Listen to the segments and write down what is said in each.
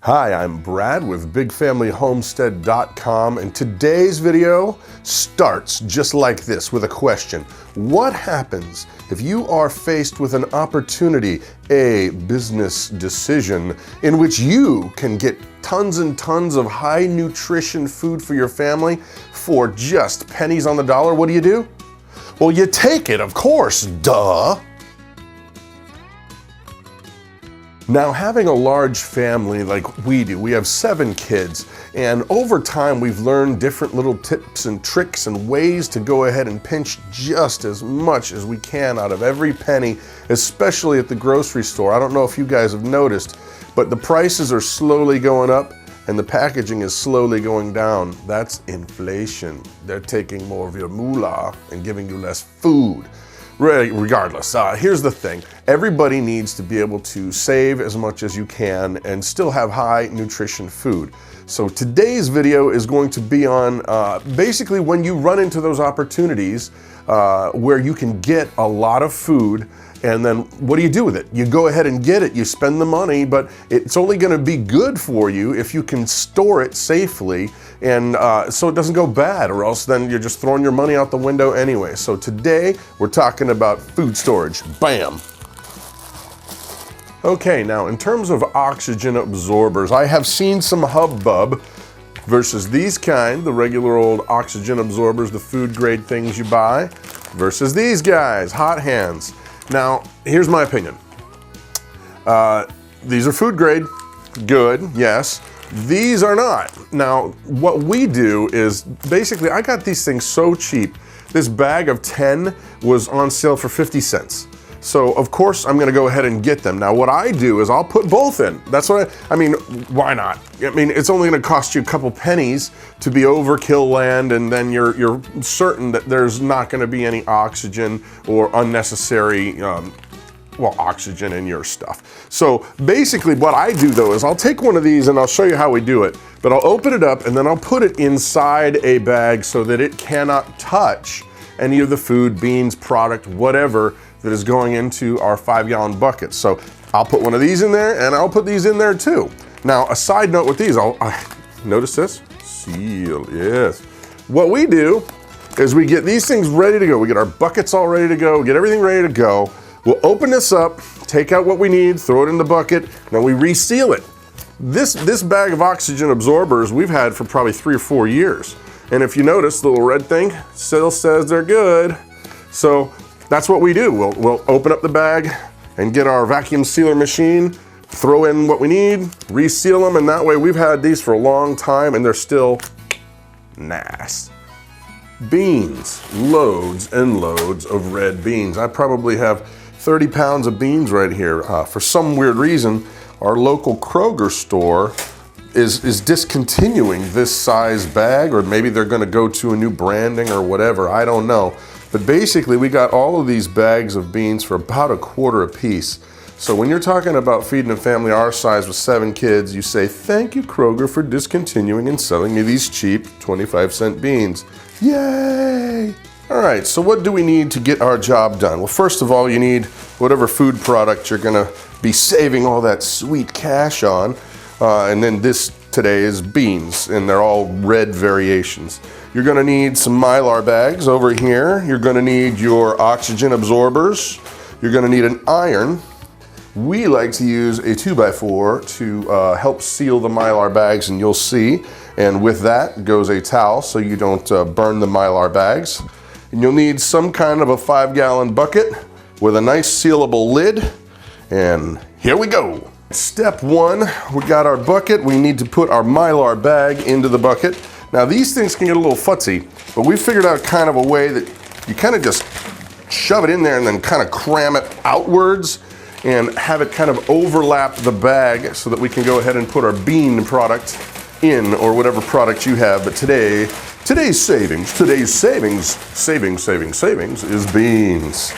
Hi, I'm Brad with BigFamilyHomestead.com, and today's video starts just like this with a question. What happens if you are faced with an opportunity, a business decision, in which you can get tons and tons of high nutrition food for your family for just pennies on the dollar? What do? Well, you take it, of course, duh. Now, having a large family like we do, we have 7 kids, and over time we've learned different little tips and tricks and ways to go ahead and pinch just as much as we can out of every penny, especially at the grocery store. I don't know if you guys have noticed, but the prices are slowly going up and the packaging is slowly going down. That's inflation. They're taking more of your moolah and giving you less food. Regardless, here's the thing. Everybody needs to be able to save as much as you can and still have high nutrition food. So today's video is going to be on basically when you run into those opportunities where you can get a lot of food, and then what do you do with it? You go ahead and get it, you spend the money, but it's only gonna be good for you if you can store it safely and so it doesn't go bad, or else then you're just throwing your money out the window anyway. So today we're talking about food storage. Bam! Okay, now in terms of oxygen absorbers, I have seen some hubbub versus these kind, the regular old oxygen absorbers, the food grade things you buy, versus these guys, hot hands. Now, here's my opinion. These are food grade, good, yes. These are not. Now, what we do is, basically, I got these things so cheap. This bag of 10 was on sale for 50 cents. So, of course, I'm gonna go ahead and get them. Now, what I do is I'll put both in. That's what I mean, why not? I mean, it's only gonna cost you a couple pennies to be overkill land, and then you're certain that there's not gonna be any oxygen or unnecessary oxygen in your stuff. So basically what I do though is I'll take one of these and I'll show you how we do it, but I'll open it up and then I'll put it inside a bag so that it cannot touch any of the food, beans, product, whatever that is going into our 5-gallon bucket. So I'll put one of these in there and I'll put these in there too. Now, a side note with these, notice this, seal, yes. What we do is we get these things ready to go. We get our buckets all ready to go, get everything ready to go. We'll open this up, take out what we need, throw it in the bucket, then we reseal it. This bag of oxygen absorbers we've had for probably 3 or 4 years. And if you notice, the little red thing still says they're good. So that's what we do. We'll open up the bag and get our vacuum sealer machine, throw in what we need, reseal them, and that way we've had these for a long time and they're still nice. Beans, loads and loads of red beans. I probably have 30 pounds of beans right here. For some weird reason, our local Kroger store is discontinuing this size bag, or maybe they're gonna go to a new branding or whatever, I don't know. But basically, we got all of these bags of beans for about $1.25 a piece. So when you're talking about feeding a family our size with 7 kids, you say, thank you, Kroger, for discontinuing and selling me these cheap 25-cent beans. Yay! All right, so what do we need to get our job done? Well, first of all, you need whatever food product you're gonna be saving all that sweet cash on. And then this today is beans, and they're all red variations. You're gonna need some Mylar bags over here. You're gonna need your oxygen absorbers. You're gonna need an iron. We like to use a 2x4 to help seal the Mylar bags, and you'll see. And with that goes a towel so you don't burn the Mylar bags. And you'll need some kind of a 5-gallon bucket with a nice sealable lid. And here we go. Step 1, we got our bucket. We need to put our Mylar bag into the bucket. Now these things can get a little futzy, but we figured out kind of a way that you kind of just shove it in there and then kind of cram it outwards and have it kind of overlap the bag so that we can go ahead and put our bean product in, or whatever product you have. But today's savings is beans.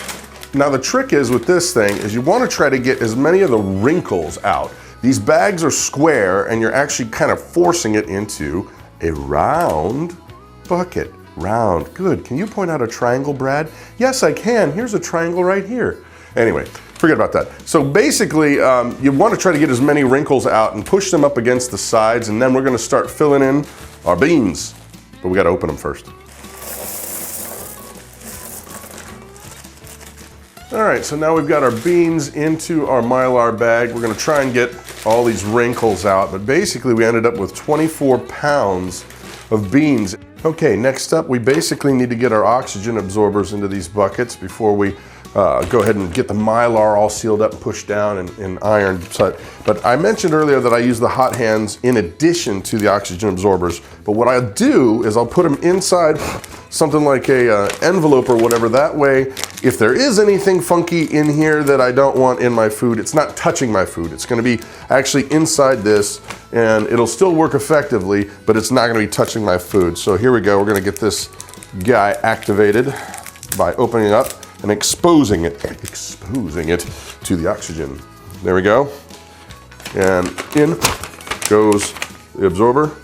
Now the trick is with this thing is you want to try to get as many of the wrinkles out. These bags are square and you're actually kind of forcing it into a round bucket. Round, good. Can you point out a triangle, Brad? Yes, I can. Here's a triangle right here. Anyway, forget about that. So basically, you want to try to get as many wrinkles out and push them up against the sides, and then we're going to start filling in our beans. But we got to open them first. All right, so now we've got our beans into our Mylar bag. We're going to try and get all these wrinkles out, but basically we ended up with 24 pounds of beans. Okay, next up, we basically need to get our oxygen absorbers into these buckets before we go ahead and get the Mylar all sealed up and pushed down and ironed. But I mentioned earlier that I use the hot hands in addition to the oxygen absorbers. But what I'll do is I'll put them inside something like a envelope or whatever. That way, if there is anything funky in here that I don't want in my food, it's not touching my food. It's gonna be actually inside this, and it'll still work effectively, but it's not gonna be touching my food. So here we go, we're gonna get this guy activated by opening it up and exposing it to the oxygen. There we go. And in goes the absorber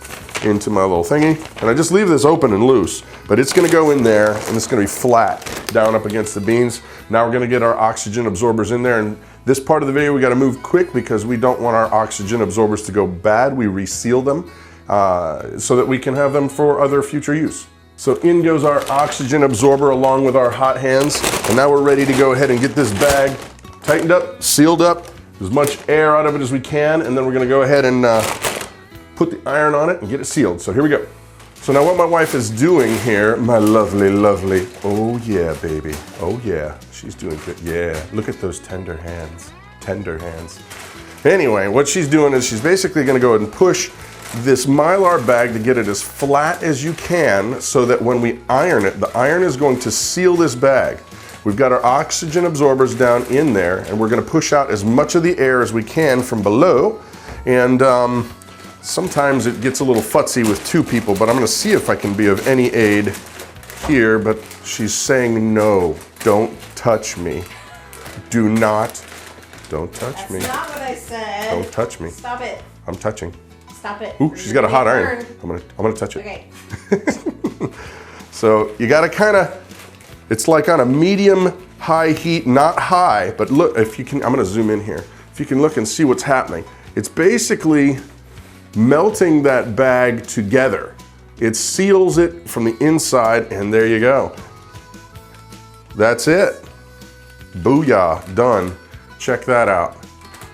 into my little thingy. And I just leave this open and loose, but it's gonna go in there and it's gonna be flat down up against the beans. Now we're gonna get our oxygen absorbers in there, and this part of the video we gotta move quick because we don't want our oxygen absorbers to go bad. We reseal them so that we can have them for other future use. So in goes our oxygen absorber along with our hot hands, and now we're ready to go ahead and get this bag tightened up, sealed up, as much air out of it as we can, and then we're gonna go ahead and put the iron on it and get it sealed. So here we go. So now what my wife is doing here, my lovely, lovely, oh yeah, baby, oh yeah, she's doing good, yeah. Look at those tender hands, tender hands. Anyway, what she's doing is she's basically gonna go ahead and push this Mylar bag to get it as flat as you can so that when we iron it, the iron is going to seal this bag. We've got our oxygen absorbers down in there, and we're gonna push out as much of the air as we can from below. And sometimes it gets a little futzy with two people, but I'm gonna see if I can be of any aid here, but she's saying no, don't touch me. Do not, don't touch me. That's not what I said. Don't touch me. Stop it. I'm touching. Stop it. Ooh, she's got a hot iron. I'm gonna touch it. Okay. So you gotta kinda, it's like on a medium high heat, not high, but look, if you can, I'm gonna zoom in here. If you can look and see what's happening. It's basically melting that bag together. It seals it from the inside, and there you go. That's it. Booyah, done. Check that out.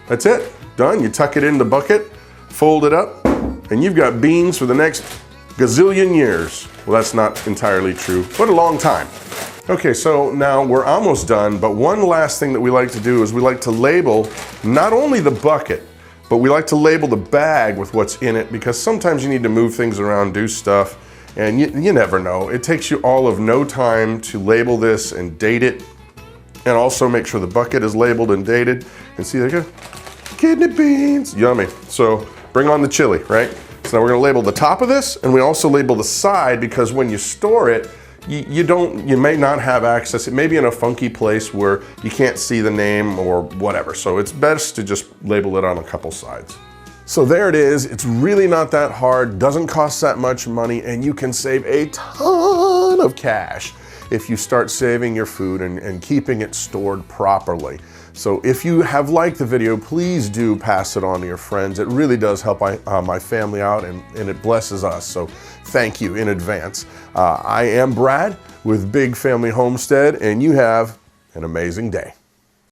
That's it, done. You tuck it in the bucket, fold it up, and you've got beans for the next gazillion years. Well, that's not entirely true, but a long time. Okay, so now we're almost done, but one last thing that we like to do is we like to label not only the bucket, but we like to label the bag with what's in it, because sometimes you need to move things around, do stuff, and you never know. It takes you all of no time to label this and date it, and also make sure the bucket is labeled and dated. And see, there you go. Kidney beans, yummy. So bring on the chili, right? So now we're gonna label the top of this, and we also label the side, because when you store it, you may not have access. It may be in a funky place where you can't see the name or whatever. So it's best to just label it on a couple sides. So there it is. It's really not that hard, doesn't cost that much money, and you can save a ton of cash if you start saving your food and keeping it stored properly. So if you have liked the video, please do pass it on to your friends. It really does help my family out, and it blesses us. So thank you in advance. I am Brad with Big Family Homestead, and you have an amazing day.